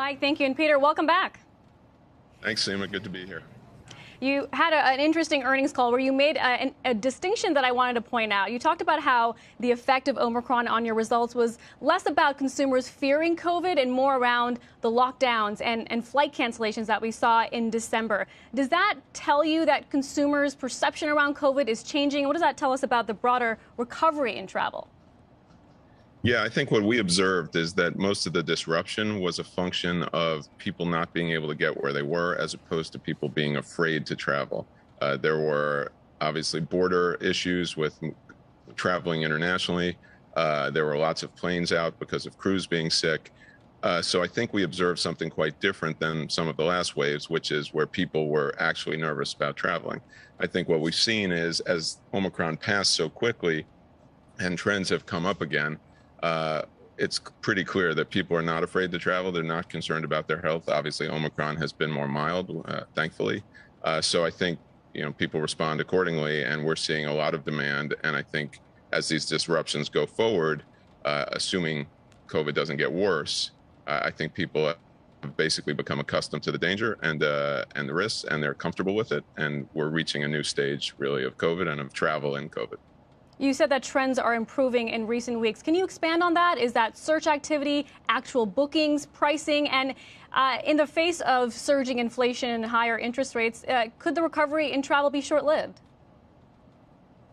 Mike, thank you. And Peter, welcome back. Thanks, Seema. Good to be here. You had an interesting earnings call where you made a distinction that I wanted to point out. You talked about how the effect of Omicron on your results was less about consumers fearing COVID and more around the lockdowns and flight cancellations that we saw in December. Does that tell you that consumers' perception around COVID is changing? What does that tell us about the broader recovery in travel? Yeah, I think what we observed is that most of the disruption was a function of people not being able to get where they were as opposed to people being afraid to travel. There were obviously border issues with traveling internationally. There were lots of planes out because of crews being sick. So I think we observed something quite different than some of the last waves, which is where people were actually nervous about traveling. I think what we've seen is as Omicron passed so quickly and trends have come up again, it's pretty clear that people are not afraid to travel. They're not concerned about their health. Obviously, Omicron has been more mild, thankfully. So I think, people respond accordingly, and we're seeing a lot of demand. And I think as these disruptions go forward, assuming COVID doesn't get worse, I think people have basically become accustomed to the danger and the risks, and they're comfortable with it. And we're reaching a new stage, really, of COVID and of travel in COVID. You said that trends are improving in recent weeks. Can you expand on that? Is that search activity, actual bookings, pricing? And in the face of surging inflation and higher interest rates, could the recovery in travel be short-lived?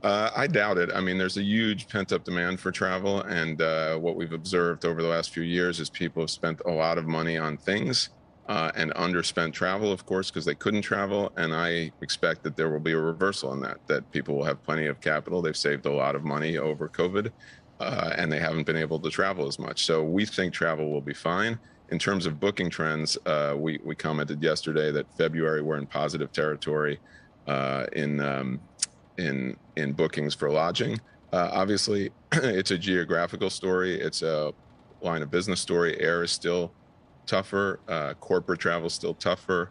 I doubt it. I mean, there's a huge pent-up demand for travel. And what we've observed over the last few years is people have spent a lot of money on things and underspent travel, of course, because they couldn't travel. And I expect that there will be a reversal in that people will have plenty of capital. They've saved a lot of money over COVID, and they haven't been able to travel as much. So we think travel will be fine. In terms of booking trends, we commented yesterday that February we're in positive territory in bookings for lodging. Obviously, it's a geographical story. It's a line of business story. Air is still tougher. Corporate travel is still tougher.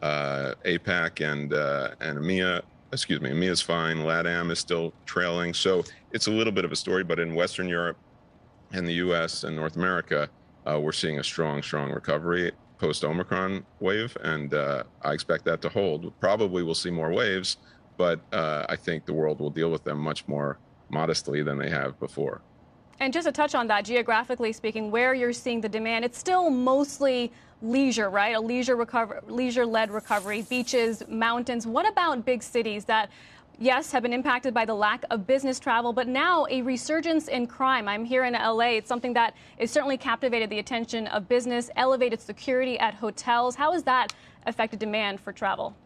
APAC and EMEA, EMEA's fine. LATAM is still trailing. So it's a little bit of a story, but in Western Europe and the US and North America, we're seeing a strong recovery post-Omicron wave. And I expect that to hold. Probably we'll see more waves, but I think the world will deal with them much more modestly than they have before. And just to touch on that, geographically speaking, where you're seeing the demand, it's still mostly leisure, right? A leisure-led recovery, beaches, mountains. What about big cities that, yes, have been impacted by the lack of business travel, but now a resurgence in crime? I'm here in LA. It's something that has certainly captivated the attention of business, elevated security at hotels. How has that affected demand for travel?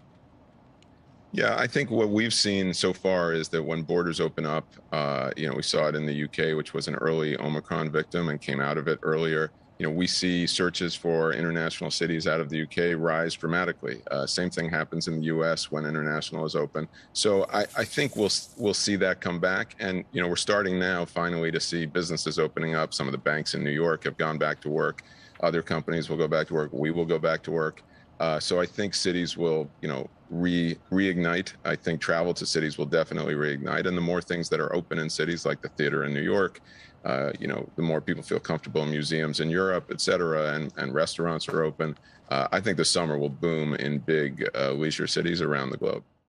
Yeah, I think what we've seen so far is that when borders open up, we saw it in the UK, which was an early Omicron victim and came out of it earlier. We see searches for international cities out of the UK rise dramatically. Same thing happens in the US when international is open. So I think we'll see that come back. And, we're starting now finally to see businesses opening up. Some of the banks in New York have gone back to work. Other companies will go back to work. We will go back to work. So I think cities will, reignite. I think travel to cities will definitely reignite. And the more things that are open in cities like the theater in New York, the more people feel comfortable in museums in Europe, et cetera, and restaurants are open. I think the summer will boom in big leisure cities around the globe.